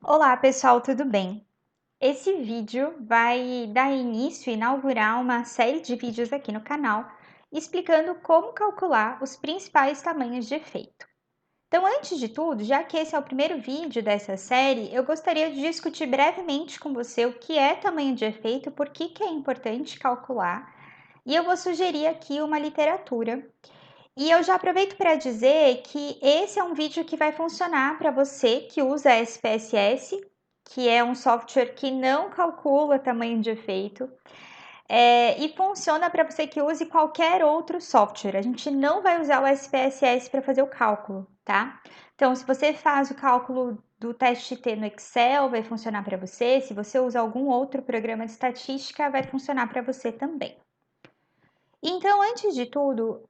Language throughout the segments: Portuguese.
Olá pessoal, tudo bem? Esse vídeo vai dar início e inaugurar uma série de vídeos aqui no canal explicando como calcular os principais tamanhos de efeito. Então, antes de tudo, já que esse é o primeiro vídeo dessa série, eu gostaria de discutir brevemente com você o que é tamanho de efeito, por que é importante calcular, e eu vou sugerir aqui uma literatura. E eu já aproveito para dizer que esse é um vídeo que vai funcionar para você que usa SPSS, que é um software que não calcula tamanho de efeito, e funciona para você que use qualquer outro software. A gente não vai usar o SPSS para fazer o cálculo, tá? Então, se você faz o cálculo do teste T no Excel, vai funcionar para você. Se você usa algum outro programa de estatística, vai funcionar para você também. Então, antes de tudo,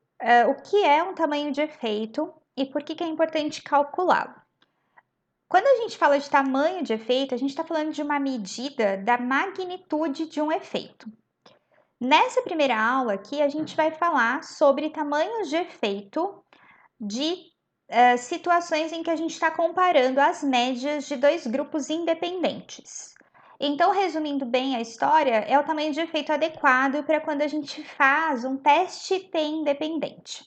o que é um tamanho de efeito e por que é importante calculá-lo? Quando a gente fala de tamanho de efeito, a gente está falando de uma medida da magnitude de um efeito. Nessa primeira aula aqui, a gente vai falar sobre tamanhos de efeito de situações em que a gente está comparando as médias de dois grupos independentes. Então, resumindo bem a história, é o tamanho de efeito adequado para quando a gente faz um teste T independente.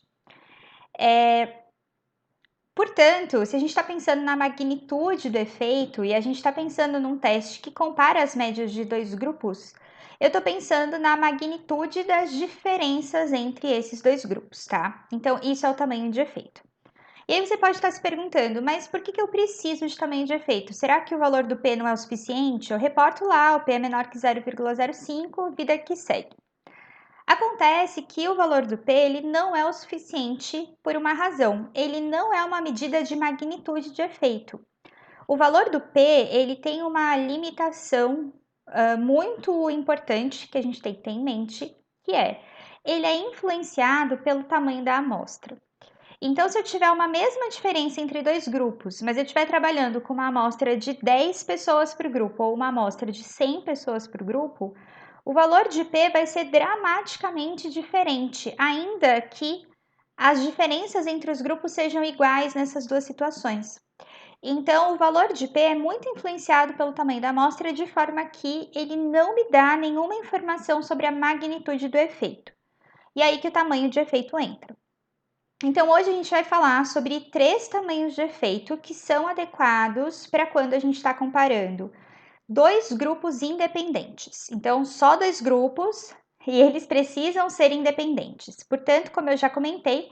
Portanto, se a gente está pensando na magnitude do efeito e a gente está pensando num teste que compara as médias de dois grupos, eu estou pensando na magnitude das diferenças entre esses dois grupos, tá? Então, isso é o tamanho de efeito. E aí você pode estar se perguntando, mas por que eu preciso de tamanho de efeito? Será que o valor do P não é o suficiente? Eu reporto lá, o P é menor que 0,05, vida que segue. Acontece que o valor do P ele não é o suficiente por uma razão. Ele não é uma medida de magnitude de efeito. O valor do P ele tem uma limitação muito importante que a gente tem que ter em mente, que ele é influenciado pelo tamanho da amostra. Então, se eu tiver uma mesma diferença entre dois grupos, mas eu estiver trabalhando com uma amostra de 10 pessoas por grupo ou uma amostra de 100 pessoas por grupo, o valor de P vai ser dramaticamente diferente, ainda que as diferenças entre os grupos sejam iguais nessas duas situações. Então, o valor de P é muito influenciado pelo tamanho da amostra, de forma que ele não me dá nenhuma informação sobre a magnitude do efeito. E aí que o tamanho de efeito entra. Então, hoje a gente vai falar sobre 3 tamanhos de efeito que são adequados para quando a gente está comparando dois grupos independentes. Então, só dois grupos e eles precisam ser independentes. Portanto, como eu já comentei,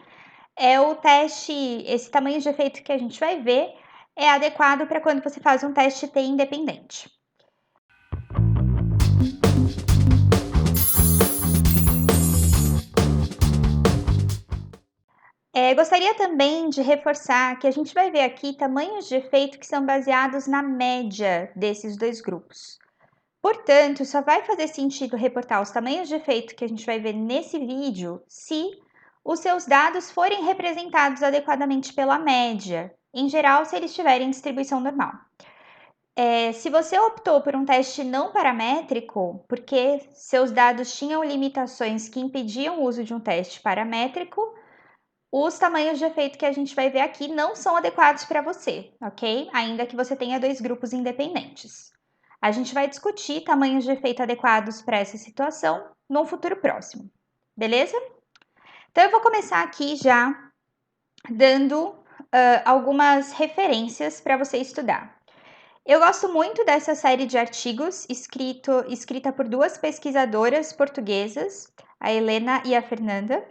é o teste, esse tamanho de efeito que a gente vai ver é adequado para quando você faz um teste T independente. Gostaria também de reforçar que a gente vai ver aqui tamanhos de efeito que são baseados na média desses dois grupos. Portanto, só vai fazer sentido reportar os tamanhos de efeito que a gente vai ver nesse vídeo se os seus dados forem representados adequadamente pela média, em geral, se eles tiverem distribuição normal. Se você optou por um teste não paramétrico, porque seus dados tinham limitações que impediam o uso de um teste paramétrico, os tamanhos de efeito que a gente vai ver aqui não são adequados para você, ok? Ainda que você tenha dois grupos independentes. A gente vai discutir tamanhos de efeito adequados para essa situação no futuro próximo, beleza? Então, eu vou começar aqui já dando algumas referências para você estudar. Eu gosto muito dessa série de artigos escrita por duas pesquisadoras portuguesas, a Helena e a Fernanda.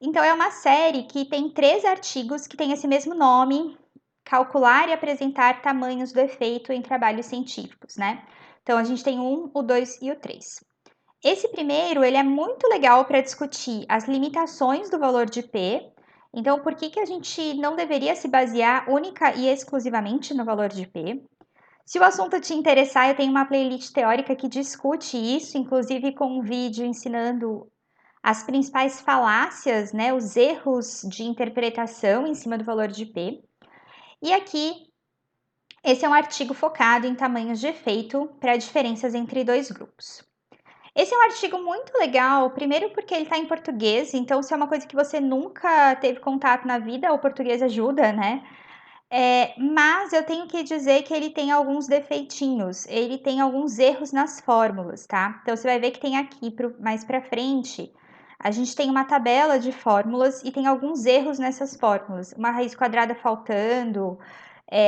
Então, é uma série que tem 3 artigos que têm esse mesmo nome, calcular e apresentar tamanhos do efeito em trabalhos científicos, né? Então, a gente tem o 1, o 2 e o 3. Esse primeiro, ele é muito legal para discutir as limitações do valor de P. Então, por que a gente não deveria se basear única e exclusivamente no valor de P? Se o assunto te interessar, eu tenho uma playlist teórica que discute isso, inclusive com um vídeo ensinando as principais falácias, né, os erros de interpretação em cima do valor de P. E aqui, esse é um artigo focado em tamanhos de efeito para diferenças entre dois grupos. Esse é um artigo muito legal, primeiro porque ele está em português, então se é uma coisa que você nunca teve contato na vida, o português ajuda, né? Mas eu tenho que dizer que ele tem alguns defeitinhos, ele tem alguns erros nas fórmulas, tá? Então, você vai ver que tem aqui, mais para frente, a gente tem uma tabela de fórmulas e tem alguns erros nessas fórmulas. Uma raiz quadrada faltando,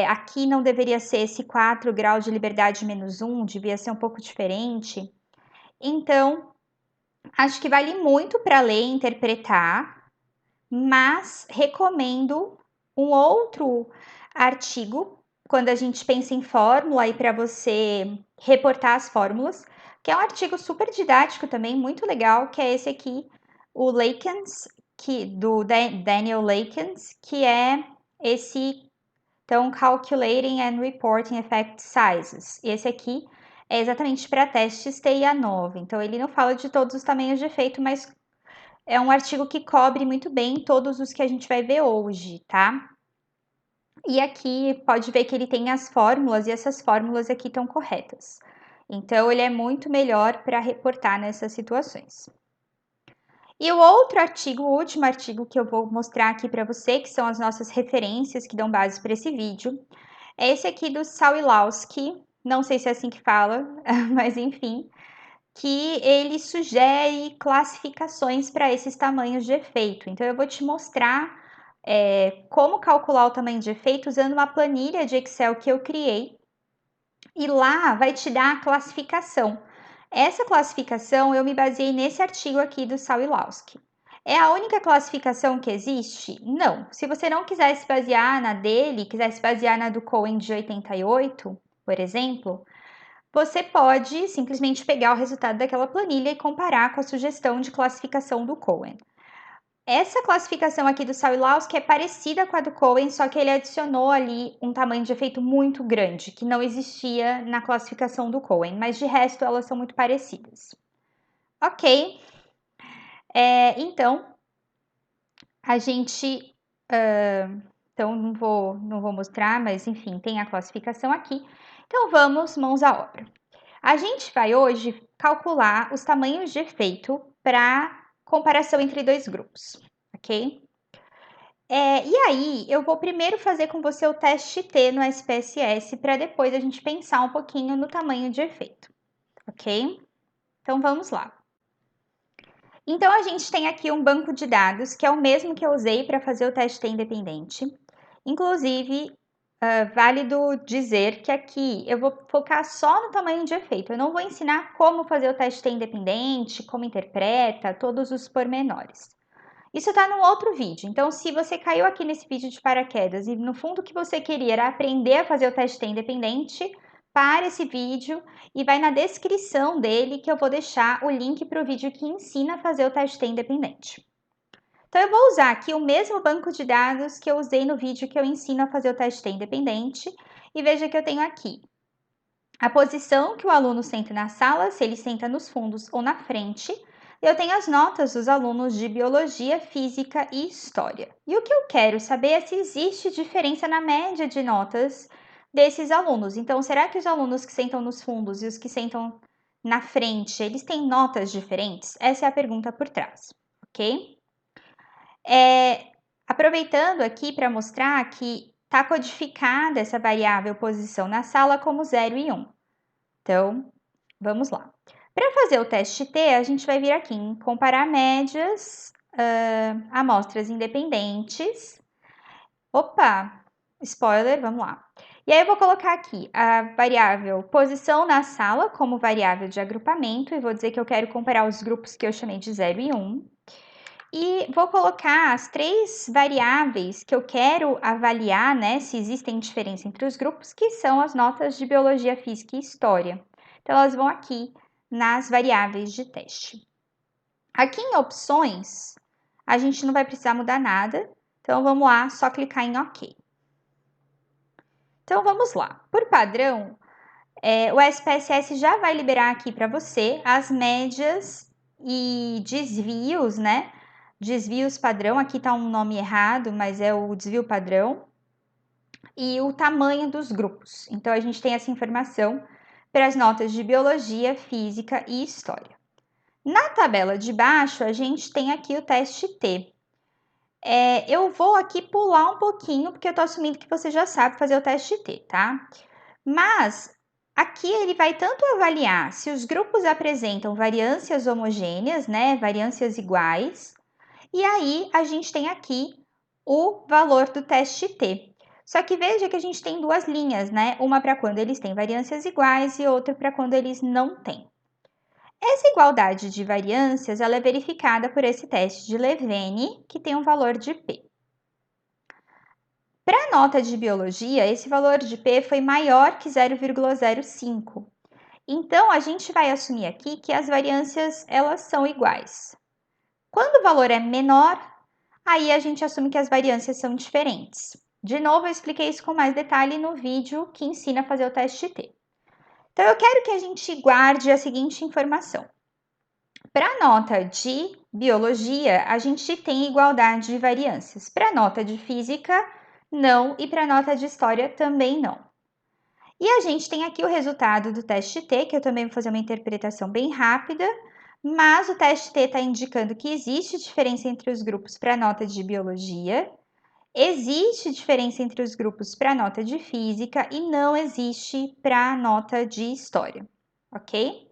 aqui não deveria ser esse 4 graus de liberdade menos 1, devia ser um pouco diferente. Então, acho que vale muito para ler e interpretar, mas recomendo um outro artigo quando a gente pensa em fórmula e para você reportar as fórmulas, que é um artigo super didático também, muito legal, que é esse aqui, o Lakens, do Daniel Lakens, que é esse, então, Calculating and Reporting Effect Sizes. Esse aqui é exatamente para testes TIA9, então ele não fala de todos os tamanhos de efeito, mas é um artigo que cobre muito bem todos os que a gente vai ver hoje, tá? E aqui pode ver que ele tem as fórmulas e essas fórmulas aqui estão corretas. Então, ele é muito melhor para reportar nessas situações. E o outro artigo, o último artigo que eu vou mostrar aqui para você, que são as nossas referências que dão base para esse vídeo, é esse aqui do Sawilowski, não sei se é assim que fala, mas enfim, que ele sugere classificações para esses tamanhos de efeito. Então, eu vou te mostrar como calcular o tamanho de efeito usando uma planilha de Excel que eu criei. E lá vai te dar a classificação. Essa classificação eu me baseei nesse artigo aqui do Sawilowski. É a única classificação que existe? Não. Se você não quiser se basear na dele, quiser se basear na do Cohen de 88, por exemplo, você pode simplesmente pegar o resultado daquela planilha e comparar com a sugestão de classificação do Cohen. Essa classificação aqui do Sawilowski é parecida com a do Cohen, só que ele adicionou ali um tamanho de efeito muito grande, que não existia na classificação do Cohen, mas de resto elas são muito parecidas. Ok, então a gente... então não vou mostrar, mas enfim, tem a classificação aqui. Então vamos mãos à obra. A gente vai hoje calcular os tamanhos de efeito para comparação entre dois grupos, ok? E aí, eu vou primeiro fazer com você o teste T no SPSS para depois a gente pensar um pouquinho no tamanho de efeito, ok? Então vamos lá. Então a gente tem aqui um banco de dados que é o mesmo que eu usei para fazer o teste T independente. Inclusive, válido dizer que aqui eu vou focar só no tamanho de efeito. Eu não vou ensinar como fazer o teste T independente, como interpreta, todos os pormenores. Isso está num outro vídeo. Então, se você caiu aqui nesse vídeo de paraquedas e no fundo o que você queria era aprender a fazer o teste T independente, para esse vídeo e vai na descrição dele que eu vou deixar o link para o vídeo que ensina a fazer o teste T independente. Então, eu vou usar aqui o mesmo banco de dados que eu usei no vídeo que eu ensino a fazer o teste T independente e veja que eu tenho aqui a posição que o aluno senta na sala, se ele senta nos fundos ou na frente. Eu tenho as notas dos alunos de Biologia, Física e História. E o que eu quero saber é se existe diferença na média de notas desses alunos. Então, será que os alunos que sentam nos fundos e os que sentam na frente, eles têm notas diferentes? Essa é a pergunta por trás, ok? Aproveitando aqui para mostrar que está codificada essa variável posição na sala como 0 e 1. Então, vamos lá. Para fazer o teste T, a gente vai vir aqui em comparar médias, amostras independentes. Opa, spoiler, vamos lá. E aí eu vou colocar aqui a variável posição na sala como variável de agrupamento e vou dizer que eu quero comparar os grupos que eu chamei de 0 e 1. E vou colocar as três variáveis que eu quero avaliar, né, se existem diferença entre os grupos, que são as notas de Biologia, Física e História. Então, elas vão aqui nas variáveis de teste. Aqui em opções, a gente não vai precisar mudar nada. Então, vamos lá, só clicar em OK. Então, vamos lá. Por padrão, o SPSS já vai liberar aqui para você as médias e desvios, né? Desvios padrão, aqui está um nome errado, mas é o desvio padrão. E o tamanho dos grupos. Então, a gente tem essa informação para as notas de Biologia, Física e História. Na tabela de baixo, a gente tem aqui o teste T. Eu vou aqui pular um pouquinho, porque eu estou assumindo que você já sabe fazer o teste T, tá? Mas aqui ele vai tanto avaliar se os grupos apresentam variâncias homogêneas, né? Variâncias iguais. E aí a gente tem aqui o valor do teste T. Só que veja que a gente tem duas linhas, né? Uma para quando eles têm variâncias iguais e outra para quando eles não têm. Essa igualdade de variâncias ela é verificada por esse teste de Levene, que tem um valor de P. Para a nota de biologia, esse valor de P foi maior que 0,05. Então, a gente vai assumir aqui que as variâncias elas são iguais. Quando o valor é menor, aí a gente assume que as variâncias são diferentes. De novo, eu expliquei isso com mais detalhe no vídeo que ensina a fazer o teste T. Então, eu quero que a gente guarde a seguinte informação. Para a nota de biologia, a gente tem igualdade de variâncias. Para a nota de física, não. E para a nota de história, também não. E a gente tem aqui o resultado do teste T, que eu também vou fazer uma interpretação bem rápida, mas o teste T está indicando que existe diferença entre os grupos para a nota de biologia, existe diferença entre os grupos para a nota de física e não existe para a nota de história, ok?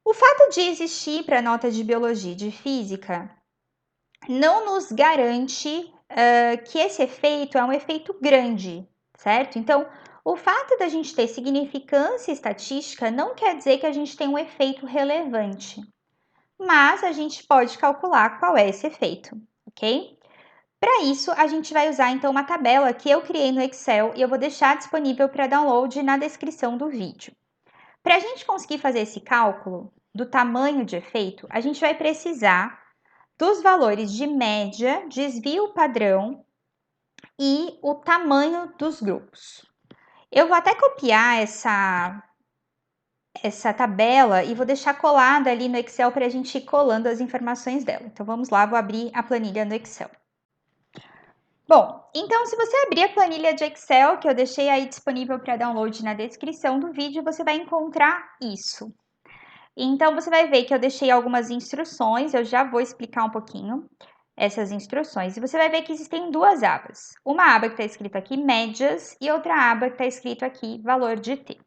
O fato de existir para a nota de biologia e de física não nos garante que esse efeito é um efeito grande, certo? Então, o fato da gente ter significância estatística não quer dizer que a gente tem um efeito relevante, mas a gente pode calcular qual é esse efeito, ok? Para isso, a gente vai usar então uma tabela que eu criei no Excel e eu vou deixar disponível para download na descrição do vídeo. Para a gente conseguir fazer esse cálculo do tamanho de efeito, a gente vai precisar dos valores de média, desvio padrão e o tamanho dos grupos. Eu vou até copiar essa tabela e vou deixar colada ali no Excel para a gente ir colando as informações dela. Então vamos lá, vou abrir a planilha no Excel. Bom, então se você abrir a planilha de Excel, que eu deixei aí disponível para download na descrição do vídeo, você vai encontrar isso. Então você vai ver que eu deixei algumas instruções, eu já vou explicar um pouquinho essas instruções. E você vai ver que existem duas abas. Uma aba que está escrito aqui médias e outra aba que está escrito aqui valor de T.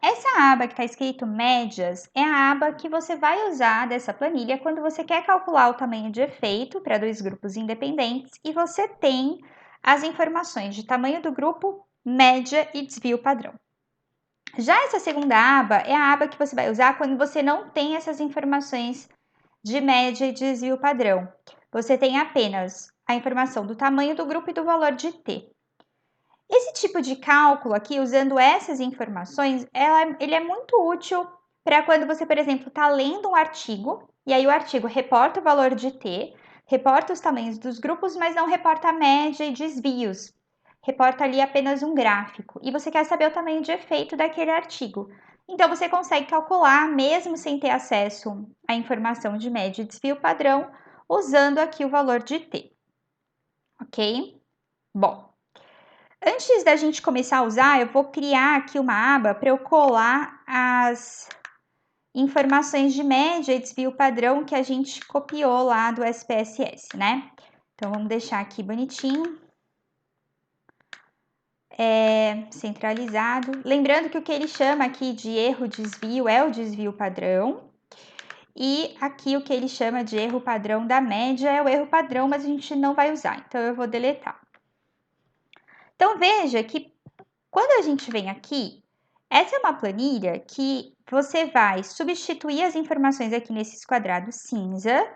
Essa aba que está escrito médias é a aba que você vai usar dessa planilha quando você quer calcular o tamanho de efeito para dois grupos independentes e você tem as informações de tamanho do grupo, média e desvio padrão. Já essa segunda aba é a aba que você vai usar quando você não tem essas informações de média e desvio padrão. Você tem apenas a informação do tamanho do grupo e do valor de T. Esse tipo de cálculo aqui, usando essas informações, ele é muito útil para quando você, por exemplo, está lendo um artigo, e aí o artigo reporta o valor de T, reporta os tamanhos dos grupos, mas não reporta a média e desvios. Reporta ali apenas um gráfico, e você quer saber o tamanho de efeito daquele artigo. Então, você consegue calcular, mesmo sem ter acesso à informação de média e desvio padrão, usando aqui o valor de T. Ok? Bom, antes da gente começar a usar, eu vou criar aqui uma aba para eu colar as informações de média e desvio padrão que a gente copiou lá do SPSS, né? Então, vamos deixar aqui bonitinho. Centralizado. Lembrando que o que ele chama aqui de erro desvio é o desvio padrão. E aqui o que ele chama de erro padrão da média é o erro padrão, mas a gente não vai usar, então eu vou deletar. Então, veja que quando a gente vem aqui, essa é uma planilha que você vai substituir as informações aqui nesses quadrados cinza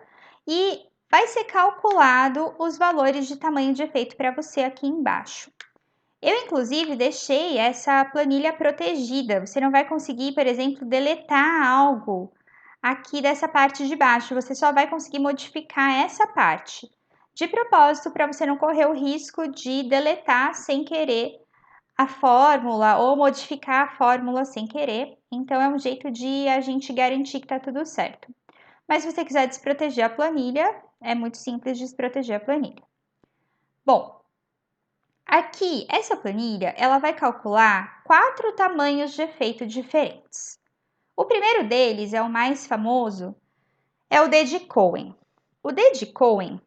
e vai ser calculado os valores de tamanho de efeito para você aqui embaixo. Eu, inclusive, deixei essa planilha protegida. Você não vai conseguir, por exemplo, deletar algo aqui dessa parte de baixo. Você só vai conseguir modificar essa parte. De propósito, para você não correr o risco de deletar sem querer a fórmula ou modificar a fórmula sem querer. Então, é um jeito de a gente garantir que está tudo certo. Mas se você quiser desproteger a planilha, é muito simples desproteger a planilha. Bom, aqui, essa planilha, ela vai calcular 4 tamanhos de efeito diferentes. O primeiro deles, é o mais famoso, é o D de Cohen. O D de Cohen,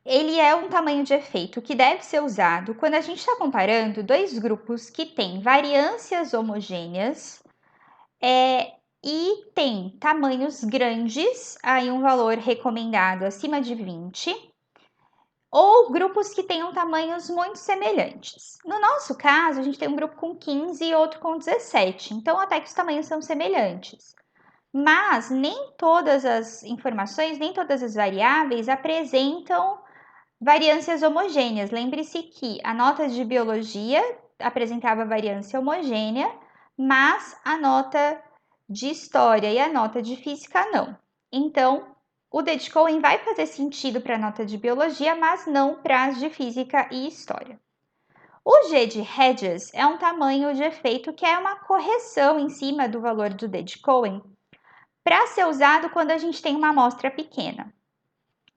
ele é um tamanho de efeito que deve ser usado quando a gente está comparando dois grupos que têm variâncias homogêneas e tem tamanhos grandes, aí um valor recomendado acima de 20, ou grupos que tenham tamanhos muito semelhantes. No nosso caso, a gente tem um grupo com 15 e outro com 17, então até que os tamanhos são semelhantes. Mas nem todas as informações, nem todas as variáveis apresentam variâncias homogêneas. Lembre-se que a nota de biologia apresentava variância homogênea, mas a nota de história e a nota de física não. Então, o D de Cohen vai fazer sentido para a nota de biologia, mas não para as de física e história. O G de Hedges é um tamanho de efeito que é uma correção em cima do valor do D de Cohen para ser usado quando a gente tem uma amostra pequena.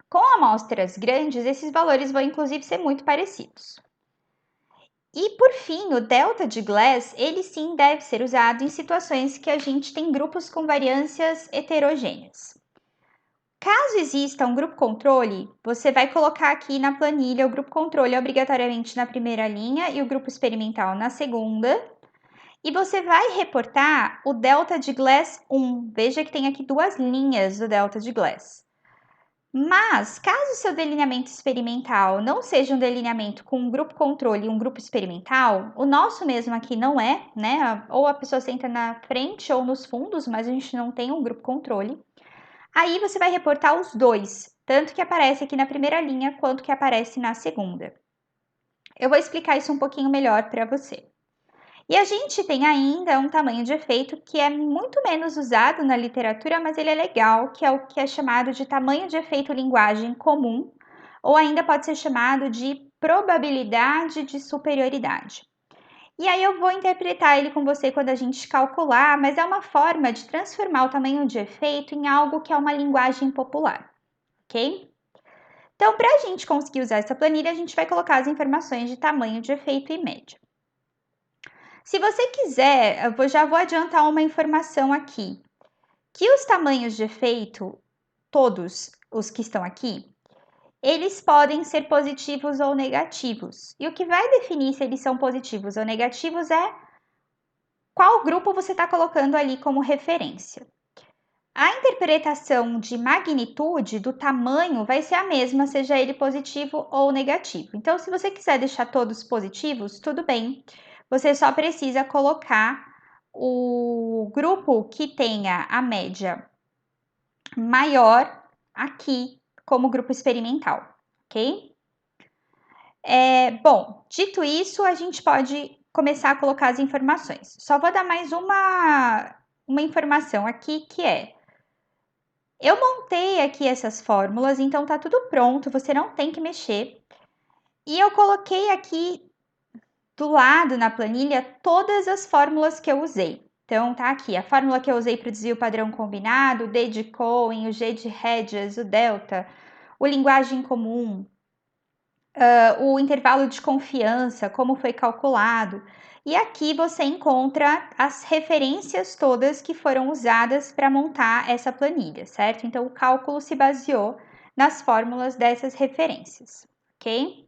Com amostras grandes, esses valores vão inclusive ser muito parecidos. E por fim, o delta de Glass, ele sim deve ser usado em situações que a gente tem grupos com variâncias heterogêneas. Caso exista um grupo controle, você vai colocar aqui na planilha o grupo controle obrigatoriamente na primeira linha e o grupo experimental na segunda. E você vai reportar o delta de Glass 1. Veja que tem aqui duas linhas do delta de Glass. Mas, caso o seu delineamento experimental não seja um delineamento com um grupo controle e um grupo experimental, o nosso mesmo aqui não é, né? Ou a pessoa senta na frente ou nos fundos, mas a gente não tem um grupo controle. Aí você vai reportar os dois, tanto que aparece aqui na primeira linha quanto que aparece na segunda. Eu vou explicar isso um pouquinho melhor para você. E a gente tem ainda um tamanho de efeito que é muito menos usado na literatura, mas ele é legal, que é o que é chamado de tamanho de efeito linguagem comum, ou ainda pode ser chamado de probabilidade de superioridade. E aí eu vou interpretar ele com você quando a gente calcular, mas é uma forma de transformar o tamanho de efeito em algo que é uma linguagem popular, ok? Então, para a gente conseguir usar essa planilha, a gente vai colocar as informações de tamanho de efeito e média. Se você quiser, eu já vou adiantar uma informação aqui, que os tamanhos de efeito, todos os que estão aqui, eles podem ser positivos ou negativos. E o que vai definir se eles são positivos ou negativos é qual grupo você está colocando ali como referência. A interpretação de magnitude do tamanho vai ser a mesma, seja ele positivo ou negativo. Então, se você quiser deixar todos positivos, tudo bem. Você só precisa colocar o grupo que tenha a média maior aqui como grupo experimental, ok? Bom, dito isso, a gente pode começar a colocar as informações. Só vou dar mais uma informação aqui que é: eu montei aqui essas fórmulas, então tá tudo pronto, você não tem que mexer. E eu coloquei aqui do lado na planilha todas as fórmulas que eu usei. Então tá aqui a fórmula que eu usei para o desvio padrão combinado, o D de Cohen, o G de Hedges, o delta, o linguagem comum, o intervalo de confiança, como foi calculado. E aqui você encontra as referências todas que foram usadas para montar essa planilha, certo? Então o cálculo se baseou nas fórmulas dessas referências, ok?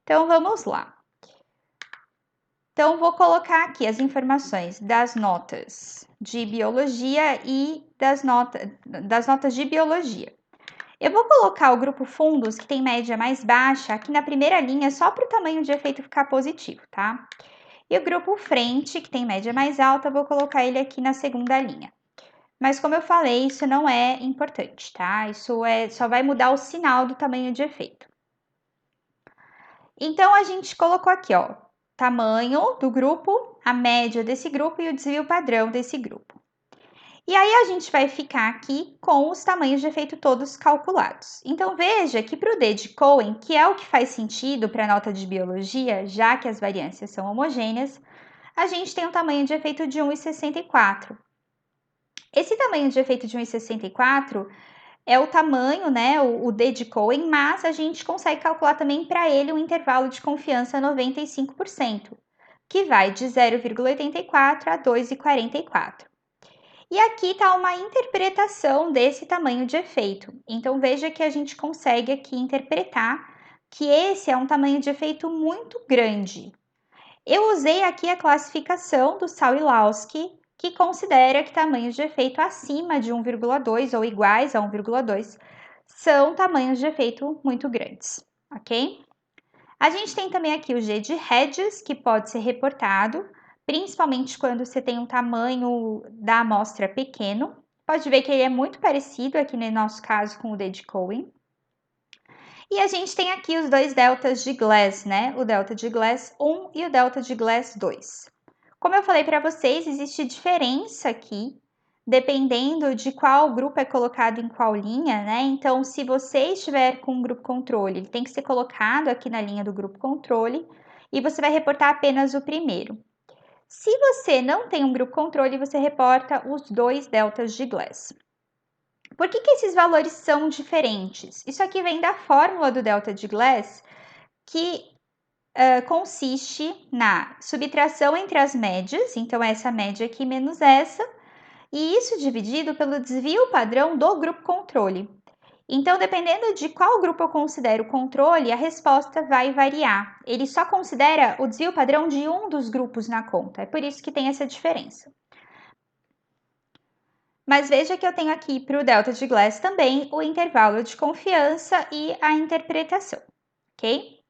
Então vamos lá. Então, vou colocar aqui as informações das notas de biologia e das notas de biologia. Eu vou colocar o grupo fundos, que tem média mais baixa, aqui na primeira linha, só para o tamanho de efeito ficar positivo, tá? E o grupo frente, que tem média mais alta, eu vou colocar ele aqui na segunda linha. Mas, como eu falei, isso não é importante, tá? Isso só vai mudar o sinal do tamanho de efeito. Então, a gente colocou aqui, ó, tamanho do grupo, a média desse grupo e o desvio padrão desse grupo. E aí a gente vai ficar aqui com os tamanhos de efeito todos calculados. Então veja que para o D de Cohen, que é o que faz sentido para a nota de biologia, já que as variâncias são homogêneas, a gente tem um tamanho de efeito de 1,64. Esse tamanho de efeito de 1,64 é o tamanho, né, o D de Cohen, mas a gente consegue calcular também para ele um intervalo de confiança 95%, que vai de 0,84 a 2,44. E aqui está uma interpretação desse tamanho de efeito. Então, veja que a gente consegue aqui interpretar que esse é um tamanho de efeito muito grande. Eu usei aqui a classificação do Sawilowski, que considera que tamanhos de efeito acima de 1,2 ou iguais a 1,2 são tamanhos de efeito muito grandes, ok? A gente tem também aqui o G de Hedges, que pode ser reportado, principalmente quando você tem um tamanho da amostra pequeno. Pode ver que ele é muito parecido aqui no nosso caso com o D de Cohen. E a gente tem aqui os dois deltas de Glass, né? O delta de Glass 1 e o delta de Glass 2. Como eu falei para vocês, existe diferença aqui, dependendo de qual grupo é colocado em qual linha, né? Então, se você estiver com um grupo controle, ele tem que ser colocado aqui na linha do grupo controle e você vai reportar apenas o primeiro. Se você não tem um grupo controle, você reporta os dois deltas de Glass. Por que esses valores são diferentes? Isso aqui vem da fórmula do delta de Glass, que consiste na subtração entre as médias, então essa média aqui menos essa, e isso dividido pelo desvio padrão do grupo controle. Então, dependendo de qual grupo eu considero controle, a resposta vai variar. Ele só considera o desvio padrão de um dos grupos na conta, é por isso que tem essa diferença. Mas veja que eu tenho aqui para o delta de Glass também o intervalo de confiança e a interpretação, ok?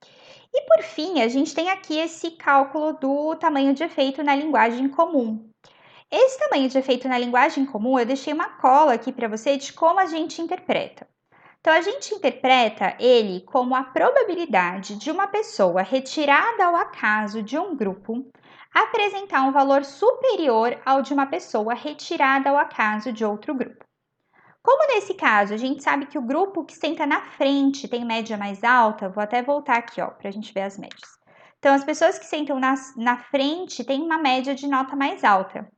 E por fim, a gente tem aqui esse cálculo do tamanho de efeito na linguagem comum. Esse tamanho de efeito na linguagem comum, eu deixei uma cola aqui para você de como a gente interpreta. Então, a gente interpreta ele como a probabilidade de uma pessoa retirada ao acaso de um grupo apresentar um valor superior ao de uma pessoa retirada ao acaso de outro grupo. Como nesse caso a gente sabe que o grupo que senta na frente tem média mais alta, vou até voltar aqui para a gente ver as médias. Então, as pessoas que sentam na frente têm uma média de nota mais alta.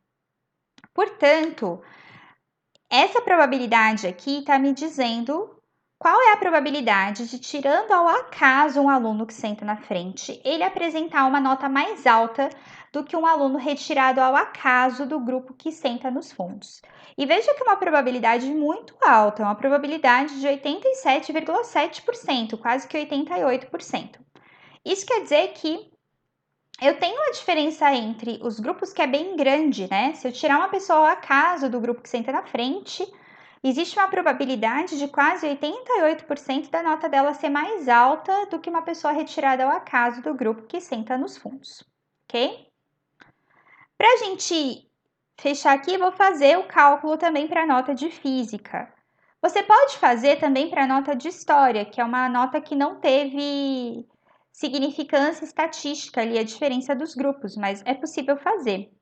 Portanto, essa probabilidade aqui está me dizendo qual é a probabilidade de, tirando ao acaso um aluno que senta na frente, ele apresentar uma nota mais alta do que um aluno retirado ao acaso do grupo que senta nos fundos. E veja que é uma probabilidade muito alta, uma probabilidade de 87,7%, quase que 88%. Isso quer dizer que eu tenho uma diferença entre os grupos que é bem grande, né? Se eu tirar uma pessoa ao acaso do grupo que senta na frente, existe uma probabilidade de quase 88% da nota dela ser mais alta do que uma pessoa retirada ao acaso do grupo que senta nos fundos, ok? Para a gente fechar aqui, vou fazer o cálculo também para a nota de física. Você pode fazer também para a nota de história, que é uma nota que não teve significância estatística ali, a diferença dos grupos, mas é possível fazer,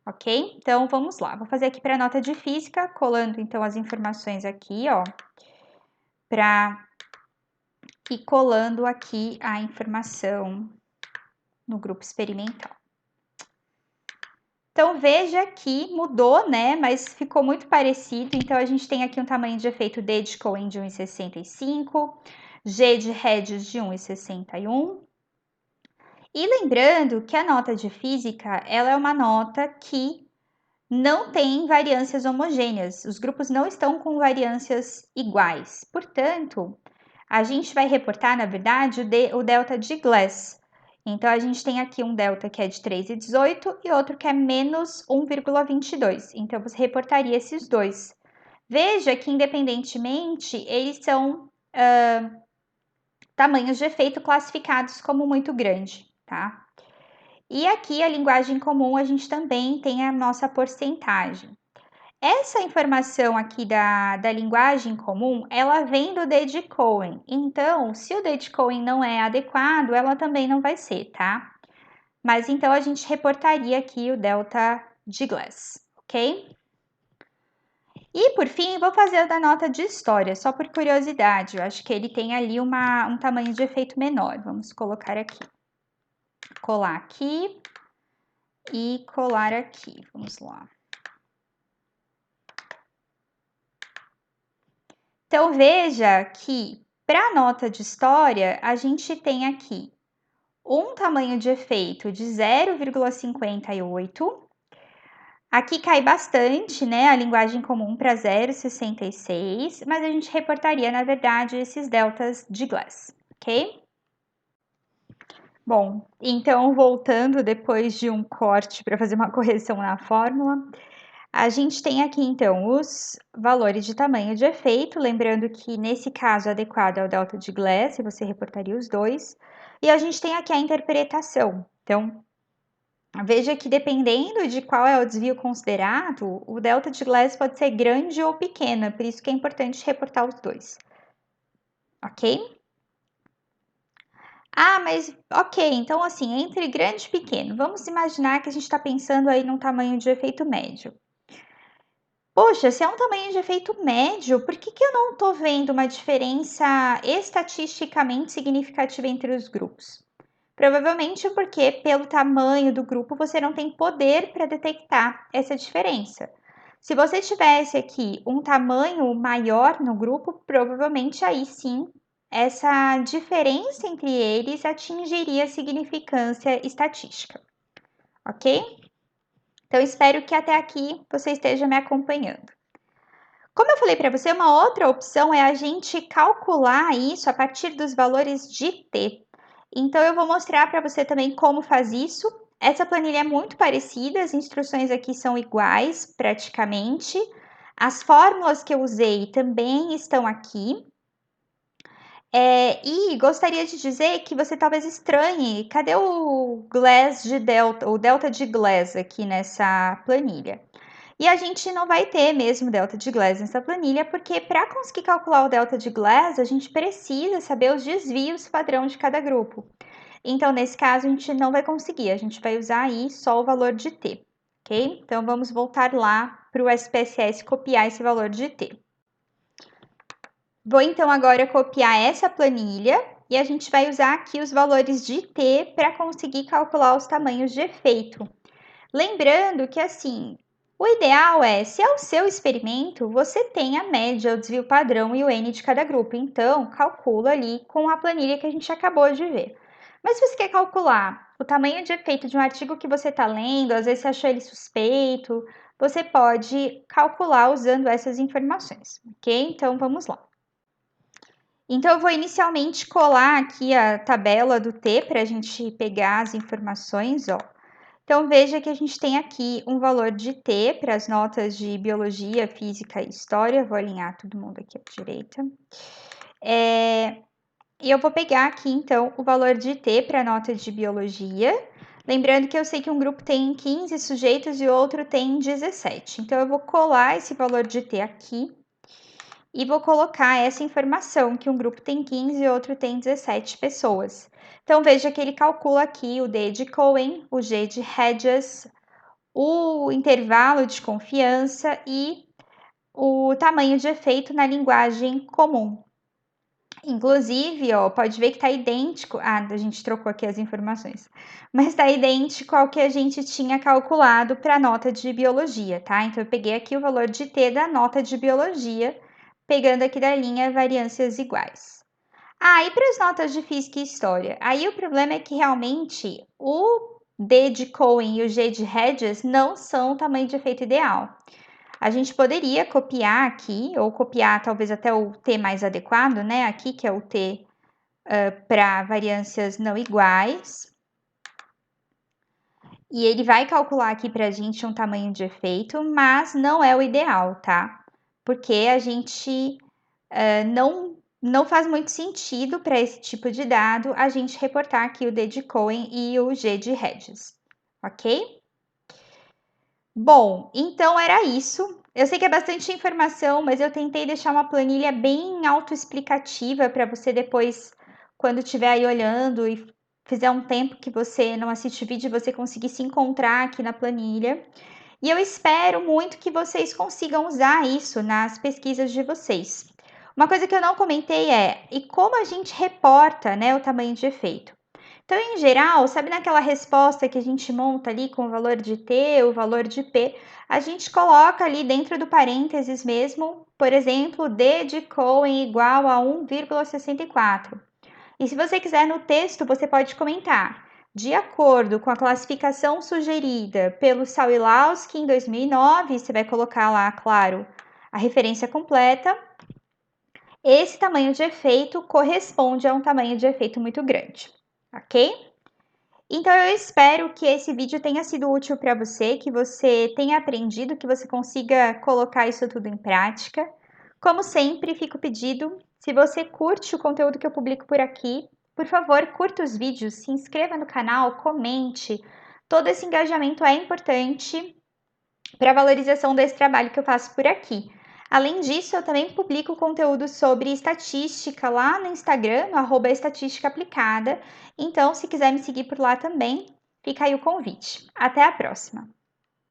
ok? Então, vamos lá. Vou fazer aqui para a nota de física, colando então as informações aqui, para ir colando aqui a informação no grupo experimental. Então, veja que mudou, né? Mas ficou muito parecido. Então, a gente tem aqui um tamanho de efeito D de Cohen de 1,65, G de Hedges de 1,61. E lembrando que a nota de física, ela é uma nota que não tem variâncias homogêneas. Os grupos não estão com variâncias iguais. Portanto, a gente vai reportar, na verdade, o delta de Glass. Então, a gente tem aqui um delta que é de 3,18 e outro que é menos 1,22. Então, você reportaria esses dois. Veja que, independentemente, eles são tamanhos de efeito classificados como muito grande, tá? E aqui, a linguagem comum, a gente também tem a nossa porcentagem. Essa informação aqui da linguagem comum, ela vem do D de Cohen. Então, se o D de Cohen não é adequado, ela também não vai ser, tá? Mas então a gente reportaria aqui o delta de Glass, ok? E por fim, vou fazer o da nota de história, só por curiosidade. Eu acho que ele tem ali um tamanho de efeito menor. Vamos colocar aqui. Colar aqui e colar aqui. Vamos lá. Então, veja que para a nota de história, a gente tem aqui um tamanho de efeito de 0,58. Aqui cai bastante, né, a linguagem comum para 0,66, mas a gente reportaria, na verdade, esses deltas de Glass, ok? Bom, então voltando depois de um corte para fazer uma correção na fórmula, a gente tem aqui então os valores de tamanho de efeito, lembrando que nesse caso adequado é o delta de Glass, e você reportaria os dois, e a gente tem aqui a interpretação. Então, veja que dependendo de qual é o desvio considerado, o delta de Glass pode ser grande ou pequena, por isso que é importante reportar os dois. Ok? Ah, mas ok, então assim, entre grande e pequeno, vamos imaginar que a gente está pensando aí num tamanho de efeito médio. Poxa, se é um tamanho de efeito médio, por que eu não estou vendo uma diferença estatisticamente significativa entre os grupos? Provavelmente porque, pelo tamanho do grupo, você não tem poder para detectar essa diferença. Se você tivesse aqui um tamanho maior no grupo, provavelmente aí sim essa diferença entre eles atingiria a significância estatística, ok? Então, espero que até aqui você esteja me acompanhando. Como eu falei para você, uma outra opção é a gente calcular isso a partir dos valores de t. Então, eu vou mostrar para você também como faz isso. Essa planilha é muito parecida, as instruções aqui são iguais, praticamente. As fórmulas que eu usei também estão aqui. E gostaria de dizer que você talvez estranhe, cadê o Glass de delta, o delta de Glass aqui nessa planilha? E a gente não vai ter mesmo delta de Glass nessa planilha, porque para conseguir calcular o delta de Glass, a gente precisa saber os desvios padrão de cada grupo. Então, nesse caso, a gente não vai conseguir, a gente vai usar aí só o valor de t, ok? Então, vamos voltar lá para o SPSS copiar esse valor de t. Vou então agora copiar essa planilha e a gente vai usar aqui os valores de t para conseguir calcular os tamanhos de efeito. Lembrando que assim, o ideal é, se é o seu experimento, você tem a média, o desvio padrão e o N de cada grupo. Então, calcula ali com a planilha que a gente acabou de ver. Mas se você quer calcular o tamanho de efeito de um artigo que você está lendo, às vezes você achou ele suspeito, você pode calcular usando essas informações, ok? Então, vamos lá. Então, eu vou inicialmente colar aqui a tabela do T para a gente pegar as informações, ó. Então, veja que a gente tem aqui um valor de T para as notas de Biologia, Física e História. Vou alinhar todo mundo aqui à direita. E eu vou pegar aqui, então, o valor de T para a nota de Biologia. Lembrando que eu sei que um grupo tem 15 sujeitos e o outro tem 17. Então, eu vou colar esse valor de T aqui e vou colocar essa informação, que um grupo tem 15 e outro tem 17 pessoas. Então, veja que ele calcula aqui o D de Cohen, o G de Hedges, o intervalo de confiança e o tamanho de efeito na linguagem comum. Inclusive, ó, pode ver que está idêntico. Ah, a gente trocou aqui as informações. Mas está idêntico ao que a gente tinha calculado para a nota de biologia, tá? Então, eu peguei aqui o valor de T da nota de biologia, pegando aqui da linha variâncias iguais. Ah, e para as notas de física e história? Aí o problema é que realmente o D de Cohen e o G de Hedges não são o tamanho de efeito ideal. A gente poderia copiar aqui, ou copiar talvez até o T mais adequado, né? Aqui, que é o T para variâncias não iguais. E ele vai calcular aqui para a gente um tamanho de efeito, mas não é o ideal, tá? Porque a gente não faz muito sentido para esse tipo de dado a gente reportar aqui o D de Cohen e o G de Hedges, ok? Bom, então era isso. Eu sei que é bastante informação, mas eu tentei deixar uma planilha bem autoexplicativa para você depois, quando estiver aí olhando e fizer um tempo que você não assiste o vídeo, você conseguir se encontrar aqui na planilha. E eu espero muito que vocês consigam usar isso nas pesquisas de vocês. Uma coisa que eu não comentei e como a gente reporta, né, o tamanho de efeito. Então, em geral, sabe naquela resposta que a gente monta ali com o valor de T, o valor de P, a gente coloca ali dentro do parênteses mesmo, por exemplo, D de Cohen igual a 1,64. E se você quiser no texto, você pode comentar de acordo com a classificação sugerida pelo Sawilowski em 2009, você vai colocar lá, claro, a referência completa, esse tamanho de efeito corresponde a um tamanho de efeito muito grande, ok? Então, eu espero que esse vídeo tenha sido útil para você, que você tenha aprendido, que você consiga colocar isso tudo em prática. Como sempre, fica o pedido, se você curte o conteúdo que eu publico por aqui, por favor, curta os vídeos, se inscreva no canal, comente. Todo esse engajamento é importante para a valorização desse trabalho que eu faço por aqui. Além disso, eu também publico conteúdo sobre estatística lá no Instagram, no @estatísticaaplicada. Então, se quiser me seguir por lá também, fica aí o convite. Até a próxima!